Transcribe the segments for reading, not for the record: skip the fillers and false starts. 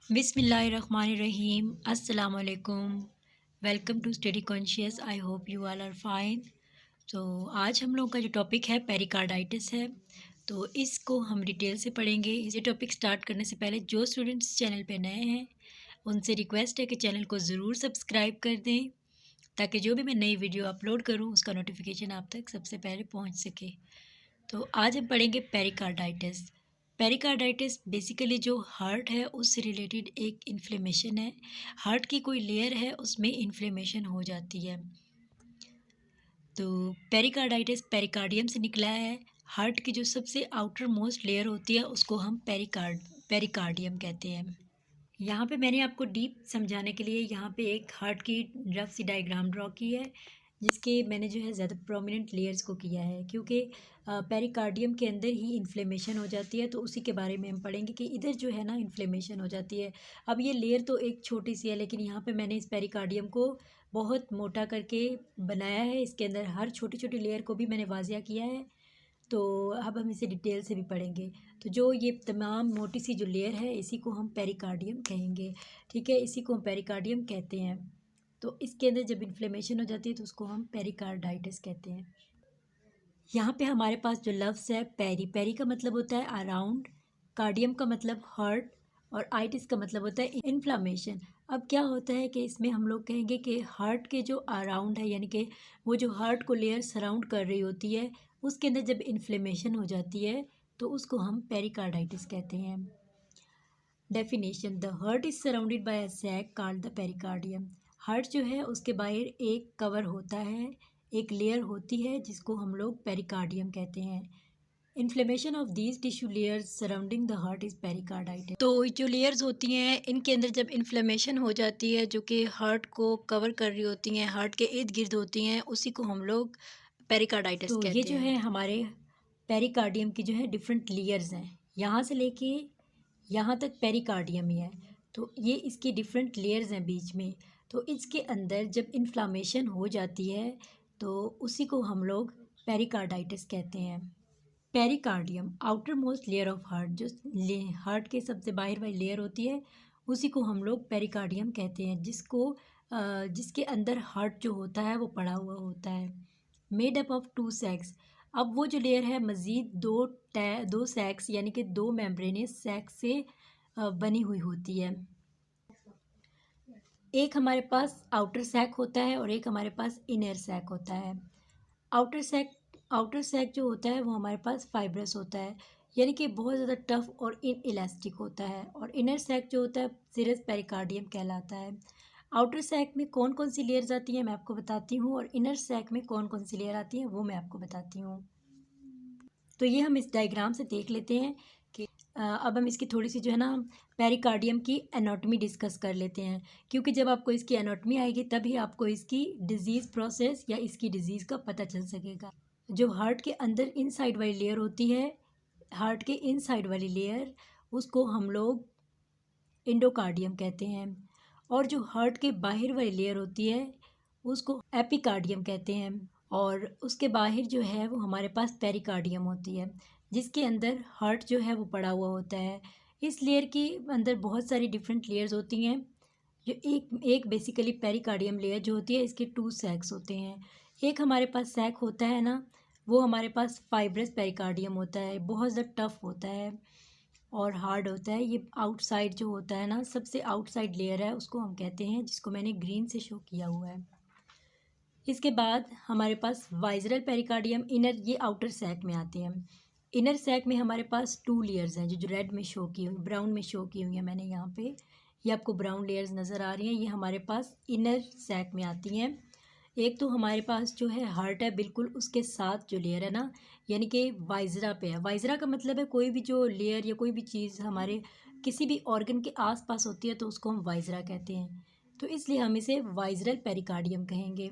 बिस्मिल्लाहिर्रहमानिर्रहीम अस्सलाम वालेकुम। Welcome to Study Conscious. I hope you all are fine. तो आज हम लोग का जो टॉपिक है पेरिकार्डाइटिस है, तो इसको हम डिटेल से पढ़ेंगे। ये टॉपिक स्टार्ट करने से पहले जो स्टूडेंट्स चैनल पे नए हैं उनसे रिक्वेस्ट है कि चैनल को ज़रूर सब्सक्राइब कर दें, ताकि जो भी मैं नई वीडियो अपलोड करूँ उसका नोटिफिकेशन आप तक सबसे पहले पहुँच सके। तो आज हम पढ़ेंगे पेरिकार्डाइटिस। पेरिकार्डाइटिस बेसिकली जो हार्ट है उससे रिलेटेड एक इन्फ्लेमेशन है। हार्ट की कोई लेयर है उसमें इन्फ्लेमेशन हो जाती है। तो पेरिकार्डाइटिस पेरिकार्डियम से निकला है। हार्ट की जो सबसे आउटर मोस्ट लेयर होती है उसको हम पेरिकार्डियम कहते हैं। यहाँ पे मैंने आपको डीप समझाने के लिए यहाँ पे एक हार्ट की रफ सी डायग्राम ड्रॉ की है, जिसके मैंने जो है ज़्यादा प्रोमिनेंट लेयर्स को किया है, क्योंकि पेरिकार्डियम के अंदर ही इन्फ्लेमेशन हो जाती है। तो उसी के बारे में हम पढ़ेंगे कि इधर जो है ना इन्फ्लेमेशन हो जाती है। अब ये लेयर तो एक छोटी सी है, लेकिन यहाँ पे मैंने इस पेरिकार्डियम को बहुत मोटा करके बनाया है। इसके अंदर हर छोटी छोटी लेयर को भी मैंने वाजिया किया है। तो अब हम इसे डिटेल से भी पढ़ेंगे। तो जो ये तमाम मोटी सी जो लेयर है इसी को हम पेरिकार्डियम कहेंगे। ठीक है, इसी को हम पेरिकार्डियम कहते हैं। तो इसके अंदर जब इन्फ्लेमेशन हो जाती है तो उसको हम पेरिकार्डाइटिस कहते हैं। यहाँ पे हमारे पास जो लफ्ज़ है पेरी, पेरी का मतलब होता है अराउंड, कार्डियम का मतलब हार्ट, और आइटिस का मतलब होता है इन्फ्लामेशन। अब क्या होता है कि इसमें हम लोग कहेंगे कि हार्ट के जो अराउंड है, यानी कि वो जो हार्ट को लेयर सराउंड कर रही होती है, उसके अंदर जब इन्फ्लेमेशन हो जाती है तो उसको हम पेरिकार्डाइटिस कहते हैं। Definition: the heart is surrounded by a sac called the pericardium. Heart जो है उसके बाहर एक कवर होता है, एक लेयर होती है जिसको हम लोग पेरिकार्डियम कहते हैं। Inflammation of these tissue layers surrounding the heart is pericarditis. तो जो लेयर्स होती हैं इनके अंदर जब इन्फ्लेमेशन हो जाती है, जो कि हार्ट को कवर कर रही होती हैं, हार्ट के इर्द गिर्द होती हैं, उसी को हम लोग पेरिकार्डाइटिस कहते हैं। तो ये जो है हमारे पेरिकार्डियम की जो है डिफरेंट लेयर्स हैं, यहाँ से लेके यहाँ तक पेरिकार्डियम ही है। तो ये इसकी डिफरेंट लेयर्स हैं बीच में। तो इसके अंदर जब इन्फ्लामेशन हो जाती है तो उसी को हम लोग पेरिकार्डाइटिस कहते हैं। Pericardium outer most layer of heart, जो हार्ट के सबसे बाहर वाली लेयर होती है उसी को हम लोग पेरिकार्डियम कहते हैं, जिसके अंदर हार्ट जो होता है वो पड़ा हुआ होता है। Made up of two sacs. अब वो जो लेयर है मज़ीद दो सैक्स यानी कि दो मेम्ब्रेनस सैक्स से बनी हुई होती है। एक हमारे पास आउटर सैक होता है और एक हमारे पास इनर सैक होता है। आउटर सैक आउटर सैक जो होता है वो हमारे पास फाइब्रस होता है, यानी कि बहुत ज़्यादा टफ और इन इलास्टिक होता है। और इनर सैक जो होता है सिरस पेरिकार्डियम कहलाता है। आउटर सैक में कौन कौन सी लेयर्स आती हैं मैं आपको बताती हूँ, और इनर सैक में कौन कौन सी लेयर आती हैं वो मैं आपको बताती हूँ। तो ये हम इस डायग्राम से देख लेते हैं कि अब हम इसकी थोड़ी सी जो है ना पेरिकार्डियम की एनाटॉमी डिस्कस कर लेते हैं, क्योंकि जब आपको इसकी एनाटॉमी आएगी तभी आपको इसकी डिजीज़ प्रोसेस या इसकी डिजीज़ का पता चल सकेगा। जो हार्ट के अंदर इनसाइड वाली लेयर होती है, हार्ट के इनसाइड वाली लेयर, उसको हम लोग एंडोकार्डियम कहते हैं। और जो हार्ट के बाहर वाली लेयर होती है उसको एपिकार्डियम कहते हैं। और उसके बाहर जो है वो हमारे पास पेरिकार्डियम होती है, जिसके अंदर हार्ट जो है वो पड़ा हुआ होता है। इस लेयर के अंदर बहुत सारी डिफरेंट लेयर्स होती हैं। जो एक एक बेसिकली पेरिकार्डियम लेयर जो होती है इसके टू सैक्स होते हैं। एक हमारे पास सैक होता है ना, वो हमारे पास फाइब्रस पेरिकार्डियम होता है, बहुत ज़्यादा टफ होता है और हार्ड होता है। ये आउटसाइड जो होता है ना, सबसे आउटसाइड लेयर है उसको हम कहते हैं, जिसको मैंने ग्रीन से शो किया हुआ है। इसके बाद हमारे पास वाइजरल पेरिकार्डियम, इनर, ये आउटर सैक में आते हैं। इनर सैक में हमारे पास टू लेयर्स हैं जो रेड में शो की हुई, ब्राउन में शो की हुई है मैंने यहाँ पे। ये आपको ब्राउन लेयर्स नज़र आ रही हैं, ये हमारे पास इनर सैक में आती हैं। एक तो हमारे पास जो है हार्ट है, बिल्कुल उसके साथ जो लेयर है ना, यानी कि वाइजरा पे है। वाइजरा का मतलब है कोई भी जो लेयर या कोई भी चीज़ हमारे किसी भी ऑर्गन के आसपास होती है तो उसको हम वाइजरा कहते हैं। तो इसलिए हम इसे वाइजरल पेरिकार्डियम कहेंगे।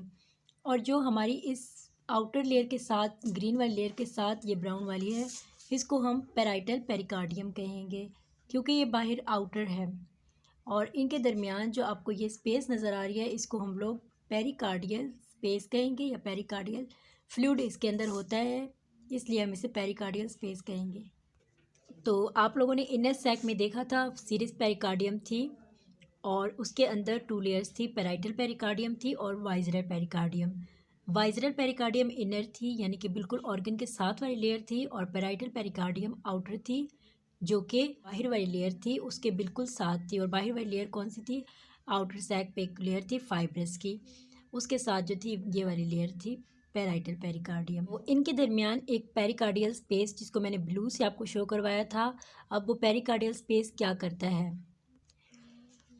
और जो हमारी इस आउटर लेयर के साथ, ग्रीन वाली लेयर के साथ ये ब्राउन वाली है, इसको हम पेराइटल पेरिकार्डियम कहेंगे, क्योंकि ये बाहर आउटर है। और इनके दरमियान जो आपको ये स्पेस नज़र आ रही है इसको हम लोग पेरिकार्डियल स्पेस कहेंगे, या पेरिकार्डियल फ्लूइड इसके अंदर होता है, इसलिए हम इसे पेरिकार्डियल स्पेस कहेंगे। तो आप लोगों ने इनर सैक में देखा था सीरिस पेरिकार्डियम थी और उसके अंदर 2 लेयर्स थी, पैराइटल पेरिकार्डियम थी और visceral pericardium. Visceral pericardium inner थी यानी कि बिल्कुल ऑर्गन के साथ वाली लेयर थी, और पैराइटल पेरिकार्डियम आउटर थी जो कि बाहर वाली लेयर थी उसके बिल्कुल साथ थी। और बाहर वाली लेयर कौन सी थी? आउटर सैक पे एक लेयर थी फाइब्रस की, उसके साथ जो थी ये वाली लेयर थी पैराइटल पेरिकार्डियम। वो इनके दरमियान एक पेरिकार्डियल स्पेस जिसको मैंने ब्लू से आपको शो करवाया था। अब वो पेरिकार्डियल स्पेस क्या करता है?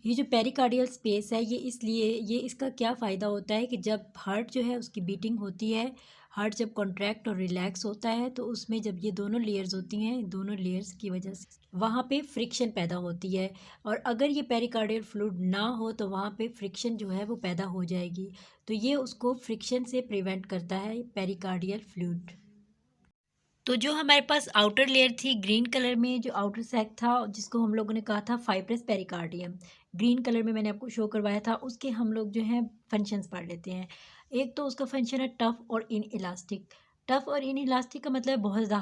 ये जो पेरिकार्डियल स्पेस है ये इसका क्या फ़ायदा होता है कि जब हार्ट जो है उसकी बीटिंग होती है, हार्ट जब कॉन्ट्रैक्ट और रिलैक्स होता है तो उसमें जब ये दोनों लेयर्स होती हैं, दोनों लेयर्स की वजह से वहाँ पे फ्रिक्शन पैदा होती है। और अगर ये पेरिकार्डियल फ्लूइड ना हो तो वहाँ पे फ्रिक्शन जो है वो पैदा हो जाएगी। तो ये उसको फ्रिक्शन से प्रिवेंट करता है पेरिकार्डियल फ्लूइड। तो जो हमारे पास आउटर लेयर थी ग्रीन कलर में, जो आउटर सैक था जिसको हम लोगों ने कहा था फाइब्रस पेरिकार्डियम, ग्रीन कलर में मैंने आपको शो करवाया था, उसके हम लोग जो है फंक्शंस पढ़ लेते हैं। एक तो उसका फंक्शन है टफ और इन इलास्टिक। टफ और इन इलास्टिक का मतलब बहुत ज़्यादा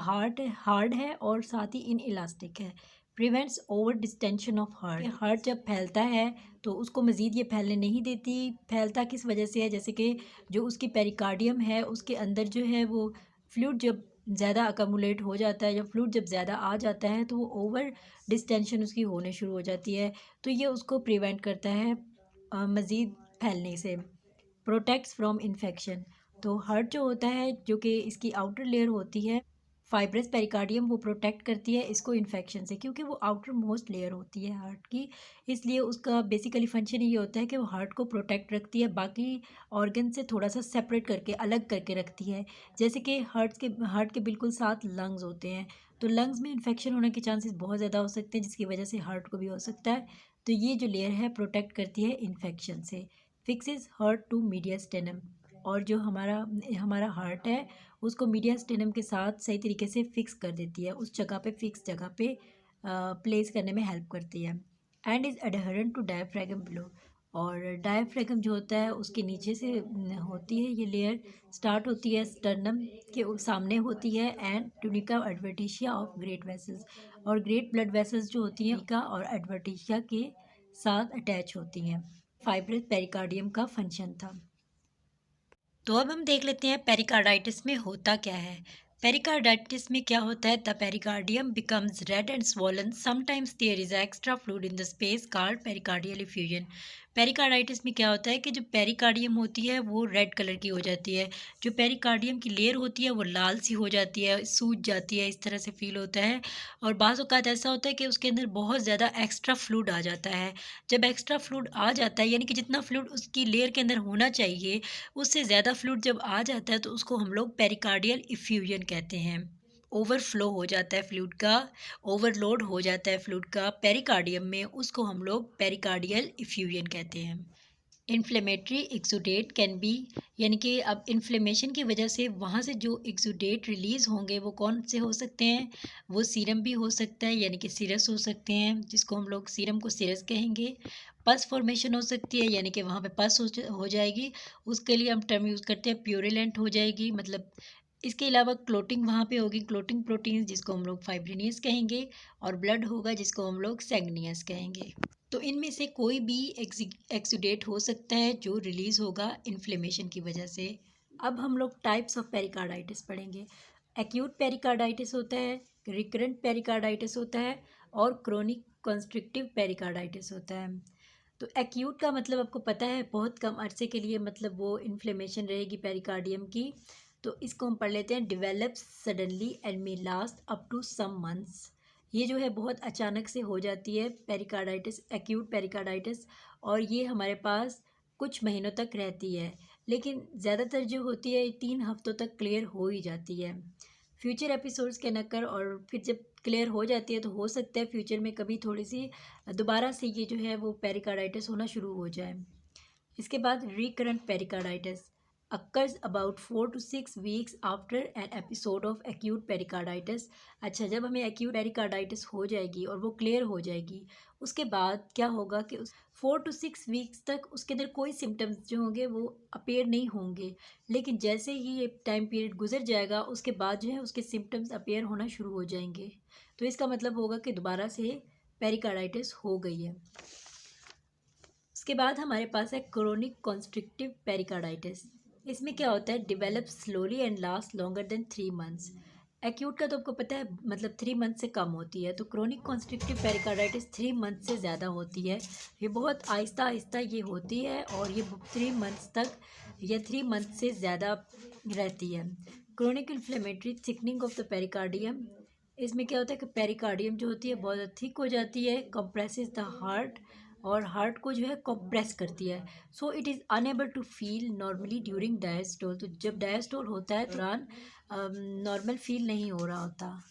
हार्ड है और साथ ही इन इलास्टिक है। Prevents over distension of heart जब फैलता है तो उसको मज़ीद ये फैलने नहीं देती। फैलता किस वजह से है? जैसे कि जो उसकी पेरिकार्डियम है उसके अंदर जो है वो फ्लूइड जब ज़्यादा अकमुलेट हो जाता है, जब फ्लूइड जब ज़्यादा आ जाता है तो वो ओवर डिस्टेंशन उसकी होने शुरू हो जाती है। तो ये उसको प्रिवेंट करता है मज़ीद फैलने से, प्रोटेक्ट्स फ्रॉम इन्फेक्शन। तो हार्ट जो होता है जो कि इसकी आउटर लेयर होती है फाइब्रस पेरिकार्डियम, वो प्रोटेक्ट करती है इसको इन्फेक्शन से, क्योंकि वो आउटर मोस्ट लेयर होती है हार्ट की। इसलिए उसका बेसिकली फंक्शन ये होता है कि वो हार्ट को प्रोटेक्ट रखती है, बाकी ऑर्गन से थोड़ा सा सेपरेट करके अलग करके रखती है। जैसे कि हार्ट के बिल्कुल साथ लंग्स होते हैं, तो लंग्स में इन्फेक्शन होने के चांसेस बहुत ज़्यादा हो सकते हैं जिसकी वजह से हार्ट को भी हो सकता है। तो ये जो लेयर है प्रोटेक्ट करती है इन्फेक्शन से। फिक्सेस हार्ट टू मीडियास्टेनम, और जो हमारा हमारा हार्ट है उसको मीडियास्टेनम के साथ सही तरीके से फिक्स कर देती है, उस जगह पे फिक्स जगह पे प्लेस करने में हेल्प करती है। And is adherent to diaphragm below, और डायफ्रागम जो होता है उसके नीचे से होती है ये लेयर, स्टार्ट होती है स्टर्नम के सामने होती है, and tunica adventitia of great vessels, और ग्रेट ब्लड वेसल्स जो होती हैं ट्यूनिका और एडवर्टिशिया के साथ अटैच होती हैं। फाइब्रस पेरिकार्डियम का फंक्शन था। तो अब हम देख लेते हैं पेरिकार्डाइटिस में होता क्या है। पेरिकार्डाइटिस में क्या होता है? The pericardium becomes red and swollen, sometimes there is extra fluid in the space called pericardial effusion. Pericarditis में क्या होता है कि जो पेरिकार्डियम होती है वो रेड कलर की हो जाती है, जो पेरिकार्डियम की लेयर होती है वो लाल सी हो जाती है, सूज जाती है, इस तरह से फील होता है। और बाज़ औक़ात ऐसा होता है कि उसके अंदर बहुत ज़्यादा एक्स्ट्रा फ्लूइड आ जाता है। जब एक्स्ट्रा फ्लूइड आ जाता है यानी कि जितना फ्लूइड उसकी लेयर के अंदर होना चाहिए उससे ज़्यादा फ्लूइड जब आ जाता है तो उसको हम लोग पेरिकार्डियल इफ्यूजन कहते हैं। ओवरफ्लो हो जाता है फ्लूइड का, ओवरलोड हो जाता है फ्लूइड का पेरिकार्डियम में, उसको हम लोग पेरिकार्डियल इफ्यूजन कहते हैं। इन्फ्लेमेटरी एक्सुडेट कैन बी, यानी कि अब इन्फ्लेमेशन की वजह से वहाँ से जो एक्सुडेट रिलीज़ होंगे वो कौन से हो सकते हैं? वो सीरम भी हो सकता है यानी कि सिरस हो सकते हैं, जिसको हम लोग सीरम को सिरस कहेंगे। पस फॉर्मेशन हो सकती है यानी कि वहाँ पे पस हो जाएगी, उसके लिए हम टर्म यूज़ करते हैं प्यूरिलेंट हो जाएगी, मतलब इसके अलावा क्लोटिंग वहाँ पे होगी, क्लोटिंग प्रोटीन्स जिसको हम लोग फाइब्रिनियस कहेंगे, और ब्लड होगा जिसको हम लोग सैंगनियस कहेंगे। तो इनमें से कोई भी एक्सुडेट हो सकता है जो रिलीज़ होगा इन्फ्लेमेशन की वजह से। अब हम लोग टाइप्स ऑफ पेरिकार्डाइटिस पढ़ेंगे। एक्यूट पेरिकार्डाइटिस होता है, रिकरेंट पेरिकार्डाइटिस होता है, और क्रोनिक कंस्ट्रिक्टिव पेरिकार्डाइटिस होता है। तो एक्यूट का मतलब आपको पता है बहुत कम अरसे के लिए मतलब वो इन्फ्लेमेशन रहेगी पेरिकार्डियम की। तो इसको हम पढ़ लेते हैं। Develops suddenly and may last up to some months, ये जो है बहुत अचानक से हो जाती है पेरिकार्डाइटिस, एक्यूट पेरिकार्डाइटिस, और ये हमारे पास कुछ महीनों तक रहती है, लेकिन ज़्यादातर जो होती है 3 हफ्तों तक क्लियर हो ही जाती है। फ्यूचर एपिसोड्स के नक्कर, और फिर जब क्लियर हो जाती है तो हो सकता है फ्यूचर में कभी थोड़ी सी दोबारा से ये जो है वो पेरिकार्डाइटिस होना शुरू हो जाए। इसके बाद recurrent pericarditis occurs about 4 to 6 weeks after an episode of acute pericarditis। अच्छा, जब हमें acute pericarditis हो जाएगी और वो क्लियर हो जाएगी, उसके बाद क्या होगा कि उस 4 to 6 weeks तक उसके अंदर कोई सिम्टम्स जो होंगे वो अपेयर नहीं होंगे, लेकिन जैसे ही ये टाइम पीरियड गुजर जाएगा उसके बाद जो है उसके सिम्टम्स अपेयर होना शुरू हो जाएंगे। तो इसका मतलब होगा कि दोबारा से पेरिकार्डाइटिस हो गई है। उसके बाद हमारे पास है क्रोनिक कॉन्स्ट्रिक्टिव पेरिकार्डाइटिस। इसमें क्या होता है, develop slowly and last longer than 3 months. Acute का तो आपको पता है मतलब 3 मंथ से कम होती है, तो क्रोनिक कॉन्स्ट्रिक्टिव पेरिकार्डाइटिस 3 मंथ से ज़्यादा होती है। ये बहुत आहिस्ता आहिस्ता ये होती है और ये 3 मंथ्स तक या 3 मंथ से ज़्यादा रहती है। Chronic inflammatory thickening of the pericardium. इसमें क्या होता है कि पेरिकार्डियम जो होती है बहुत थिक हो जाती है, कंप्रेसेस द हार्ट, और हार्ट को जो है कंप्रेस करती है। So it is unable to feel normally during diastole. तो जब डायस्टोल होता है दौरान नॉर्मल फील नहीं हो रहा होता।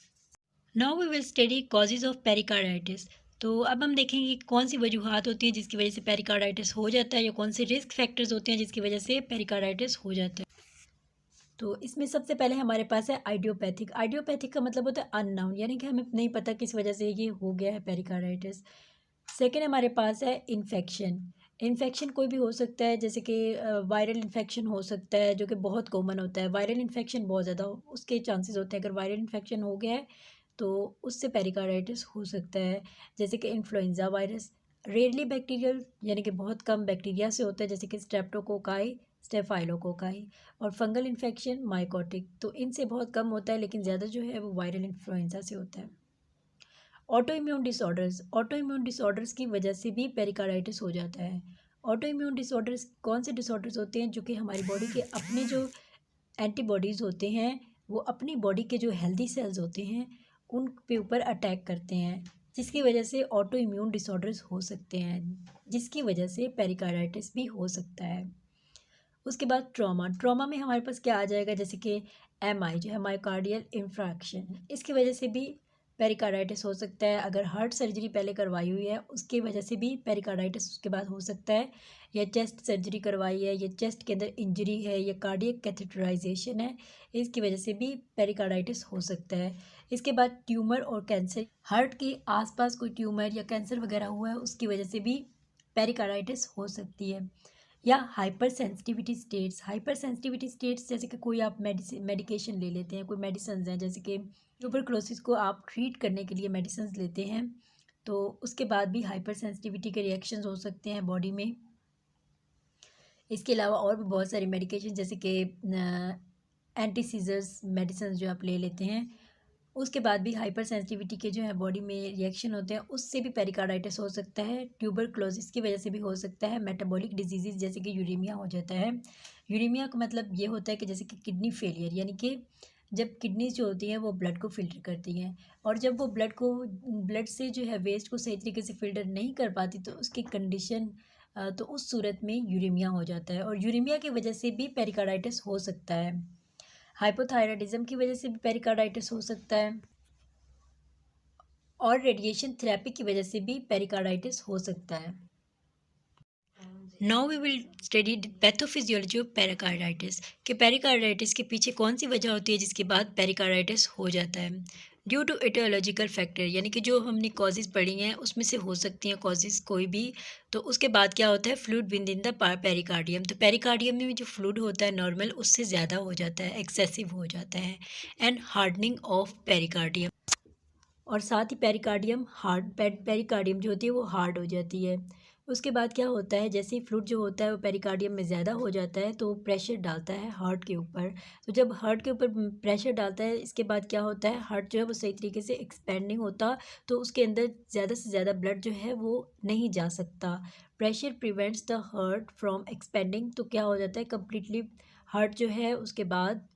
Now we will study causes of pericarditis. तो अब हम देखेंगे कि कौन सी वजूहत होती हैं जिसकी वजह से पेरिकार्डाइटिस हो जाता है, या कौन से रिस्क फैक्टर्स होते हैं जिसकी वजह से पेरिकार्डाइटिस हो जाता है। तो इसमें सबसे पहले हमारे पास है आइडियोपैथिक। आइडियोपैथिक का मतलब होता है अननाउन, यानी कि हमें नहीं पता किस वजह से ये हो गया है पेरिकार्डाइटिस। सेकेंड हमारे पास है इन्फेक्शन। इन्फेक्शन कोई भी हो सकता है, जैसे कि वायरल इन्फेक्शन हो सकता है जो कि बहुत कॉमन होता है। वायरल इन्फेक्शन बहुत ज़्यादा उसके चांसेस होते हैं। अगर वायरल इन्फेक्शन हो गया है तो उससे पेरिकार्डाइटिस हो सकता है, जैसे कि इन्फ्लुएंजा वायरस। रेयरली बैक्टीरियल, यानी कि बहुत कम बैक्टीरिया से होता है, जैसे कि स्ट्रेप्टोकोकाई, स्टेफाइलोकोकाई। और फंगल इन्फेक्शन माइकोटिक, तो इनसे बहुत कम होता है, लेकिन ज़्यादा जो है वो वायरल इन्फ्लुएंजा से होता है। Auto immune disorders. Auto immune disorders की वजह से भी पेरिकार्डाइटिस हो जाता है। ऑटो इम्यून डिसऑर्डर्स कौन से डिसऑर्डर्स होते हैं, जो कि हमारी बॉडी के अपने जो एंटीबॉडीज़ होते हैं वो अपनी बॉडी के जो हेल्दी सेल्स होते हैं उन पे ऊपर अटैक करते हैं, जिसकी वजह से ऑटो इम्यून डिसऑर्डर्स हो सकते हैं, जिसकी वजह से पेरिकार्डाइटिस भी हो सकता है। उसके बाद ट्रॉमा। ट्रॉमा में हमारे पास क्या आ जाएगा, जैसे कि एमआई जो है मायोकार्डियल इंफ्रैक्शन, इसकी वजह से भी पेरिकार्डाइटिस हो सकता है। अगर हार्ट सर्जरी पहले करवाई हुई है उसकी वजह से भी पेरिकार्डाइटिस उसके बाद हो सकता है, या चेस्ट सर्जरी करवाई है, या चेस्ट के अंदर इंजरी है, या कार्डियक कैथेटराइजेशन है, इसकी वजह से भी पेरिकार्डाइटिस हो सकता है। इसके बाद ट्यूमर और कैंसर। हार्ट के आसपास कोई ट्यूमर या कैंसर वगैरह हुआ है उसकी वजह से भी पेरिकार्डाइटिस हो सकती है। या hyper sensitivity states. Hyper sensitivity states जैसे कि कोई आप मेडिकेशन ले लेते हैं, कोई मेडिसिन हैं, जैसे कि ट्यूबरक्लोसिस को आप ट्रीट करने के लिए मेडिसिन लेते हैं, तो उसके बाद भी हाइपर सेंसिटिविटी के रिएक्शंस हो सकते हैं बॉडी में। इसके अलावा और भी बहुत सारी मेडिकेशन, जैसे कि एंटी सीजर्स मेडिसिन जो आप ले लेते हैं, उसके बाद भी हाइपर सेंसिटिविटी के जो है बॉडी में रिएक्शन होते हैं, उससे भी पेरिकार्डाइटिस हो सकता है। ट्यूबरक्लोसिस की वजह से भी हो सकता है। मेटाबॉलिक डिजीज़ जैसे कि यूरेमिया हो जाता है। यूरेमिया का मतलब ये होता है कि जैसे कि किडनी फेलियर, यानी कि जब किडनीज जो होती हैं वो ब्लड को फिल्टर करती हैं, और जब वो ब्लड से जो है वेस्ट को सही तरीके से फिल्टर नहीं कर पाती तो उसकी कंडीशन, तो उस सूरत में यूरेमिया हो जाता है, और यूरेमिया की वजह से भी पेरिकार्डाइटिस हो सकता है। हाइपोथायराइडिज्म की वजह से भी पेरिकार्डाइटिस हो सकता है, और रेडिएशन थेरेपी की वजह से भी पेरिकार्डाइटिस हो सकता है। Now we will study pathophysiology of pericarditis, कि पेरिकार्डाइटिस के पीछे कौन सी वजह होती है जिसके बाद पेरिकार्डाइटिस हो जाता है। ड्यू टू एटियोलॉजिकल फैक्टर, यानी कि जो हमने कॉजेज़ पढ़ी हैं उसमें से हो सकती हैं कॉजेज़ कोई भी। तो उसके बाद क्या होता है, fluid with in the pericardium. तो पेरिकार्डियम में जो फ्लूइड होता है नॉर्मल उससे ज़्यादा हो जाता है, एक्सेसिव हो जाता है। एंड हार्डनिंग ऑफ पेरिकार्डियम, और साथ ही पेरिकार्डियम जो होती है वो हार्ड हो जाती है। उसके बाद क्या होता है, जैसे ही फ्लूइड जो होता है वो पेरिकार्डियम में ज़्यादा हो जाता है तो प्रेशर डालता है हार्ट के ऊपर। तो जब हार्ट के ऊपर प्रेशर डालता है, इसके बाद क्या होता है, हार्ट जो है वो सही तरीके से एक्सपेंड नहीं होता, तो उसके अंदर ज़्यादा से ज़्यादा ब्लड जो है वो नहीं जा सकता। Pressure prevents the heart from expanding, तो क्या हो जाता है, कम्प्लीटली हार्ट जो है उसके बाद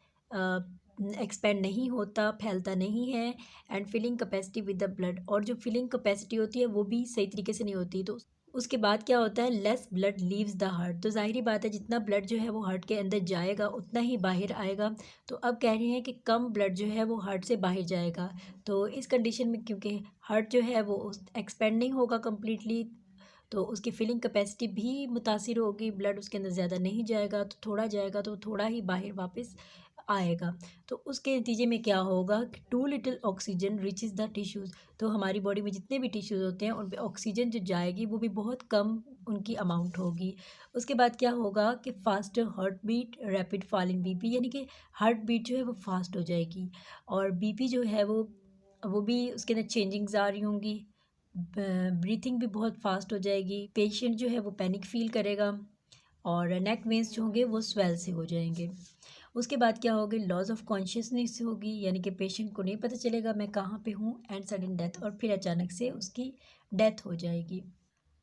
एक्सपेंड नहीं होता, फैलता नहीं है। And filling capacity with the blood, और जो फिलिंग कैपेसिटी होती है वो भी सही तरीके से नहीं होती, तो उसके बाद क्या होता है, less blood leaves the heart. तो जाहिर बात है जितना ब्लड जो है वो हार्ट के अंदर जाएगा उतना ही बाहर आएगा। तो अब कह रहे हैं कि कम ब्लड जो है वो हार्ट से बाहर जाएगा। तो इस कंडीशन में क्योंकि हार्ट जो है वो एक्सपेंड नहीं होगा कम्प्लीटली, तो उसकी फिलिंग कैपेसिटी भी मुतासिर होगी, ब्लड उसके अंदर ज़्यादा नहीं जाएगा, तो थोड़ा जाएगा तो थोड़ा ही बाहर वापस आएगा। तो उसके नतीजे में क्या होगा कि too little oxygen reaches the tissues. तो हमारी बॉडी में जितने भी टिश्यूज़ होते हैं उन पे ऑक्सीजन जो जाएगी वो भी बहुत कम उनकी अमाउंट होगी। उसके बाद क्या होगा कि faster heart beat, rapid fall in BP, यानी कि हार्ट बीट जो है वो फास्ट हो जाएगी, और बीपी जो है वो वो भी उसके अंदर चेंजिंग्स आ रही होंगी, ब्रीथिंग भी बहुत फास्ट हो जाएगी, पेशेंट जो है वो पैनिक फ़ील करेगा और नेक वेन्स जो होंगे वो स्वेल से हो जाएंगे। उसके बाद क्या होगी, लॉस ऑफ कॉन्शियसनेस होगी, यानी कि पेशेंट को नहीं पता चलेगा मैं कहाँ पे हूँ, एंड सडन डेथ, और फिर अचानक से उसकी डेथ हो जाएगी।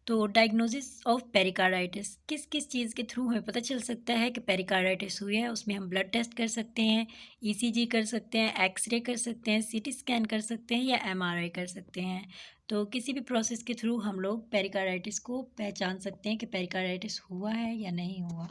तो डायग्नोसिस ऑफ पेरिकार्डाइटिस किस किस चीज़ के थ्रू हमें पता चल सकता है कि पेरिकार्डाइटिस हुई है। उसमें हम ब्लड टेस्ट कर सकते हैं, ईसीजी कर सकते हैं, एक्सरे कर सकते हैं, सीटी स्कैन कर सकते हैं या एमआरआई कर सकते हैं। तो किसी भी प्रोसेस के थ्रू हम लोग पेरिकार्डाइटिस को पहचान सकते हैं कि पेरिकार्डाइटिस हुआ है या नहीं हुआ।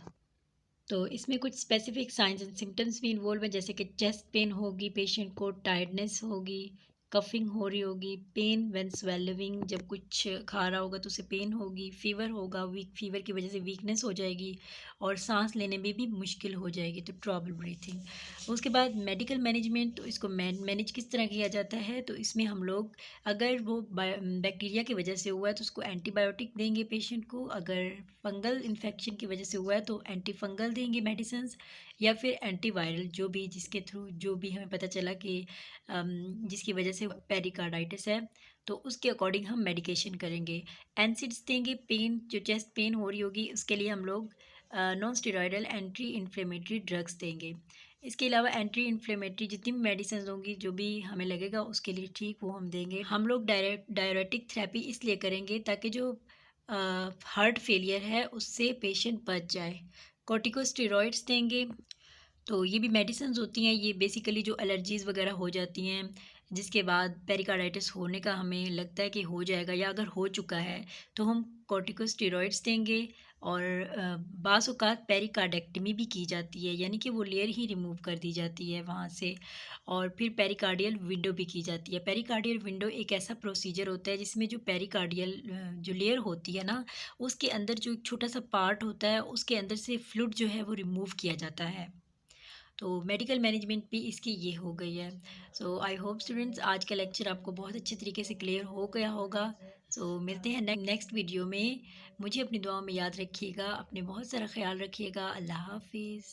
तो इसमें कुछ स्पेसिफिक साइंस एंड सिम्टम्स भी इन्वॉल्व हैं, जैसे कि चेस्ट पेन होगी, पेशेंट को टायर्डनेस होगी, कफिंग हो रही होगी, पेन व्हेन स्वेलिंग, जब कुछ खा रहा होगा तो उसे पेन होगी, फीवर होगा, वीक फीवर की वजह से वीकनेस हो जाएगी और सांस लेने में भी मुश्किल हो जाएगी, तो ट्रबल ब्रीथिंग। उसके बाद मेडिकल मैनेजमेंट, तो इसको मैनेज किस तरह किया जाता है, तो इसमें हम लोग अगर वो बैक्टीरिया की वजह से हुआ है तो उसको एंटीबायोटिक देंगे पेशेंट को, अगर फंगल इन्फेक्शन की वजह से हुआ है तो एंटी फंगल देंगे मेडिसिन, या फिर एंटीवायरल, जो भी जिसके थ्रू जो भी हमें पता चला कि जिसकी वजह से पेरिकार्डाइटिस है तो उसके अकॉर्डिंग हम मेडिकेशन करेंगे। एनसिड्स देंगे, पेन जो चेस्ट पेन हो रही होगी उसके लिए हम लोग non steroidal anti inflammatory drugs देंगे। इसके अलावा एंटी इन्फ्लेमेटरी जितनी भी मेडिसिन होंगी जो भी हमें लगेगा उसके लिए ठीक वो हम देंगे। हम लोग डायरेटिक थेरेपी इसलिए करेंगे ताकि जो हार्ट फेलियर है उससे पेशेंट बच जाए। कॉर्टिकोस्टेरॉइड्स देंगे, तो ये भी मेडिसिन्स होती हैं, ये बेसिकली जो एलर्जीज़ वगैरह हो जाती हैं जिसके बाद पेरिकार्डाइटिस होने का हमें लगता है कि हो जाएगा या अगर हो चुका है तो हम कॉर्टिकोस्टेरॉइड्स देंगे। और बाज़ औक़ात पेरिकार्डेक्टमी भी की जाती है, यानी कि वो लेयर ही रिमूव कर दी जाती है वहाँ से, और फिर पेरिकार्डियल विंडो भी की जाती है। पेरिकार्डियल विंडो एक ऐसा प्रोसीजर होता है जिसमें जो पेरिकार्डियल जो लेयर होती है ना, उसके अंदर जो एक छोटा सा पार्ट होता है उसके अंदर से फ्लूइड जो है वो रिमूव किया जाता है। तो मेडिकल मैनेजमेंट भी इसकी ये हो गई है। सो आई होप स्टूडेंट्स आज का लेक्चर आपको बहुत अच्छे तरीके से क्लियर हो गया होगा। सो मिलते हैं नेक्स्ट वीडियो में। मुझे अपनी दुआओं में याद रखिएगा, अपने बहुत सारा ख्याल रखिएगा। अल्लाह हाफिज़।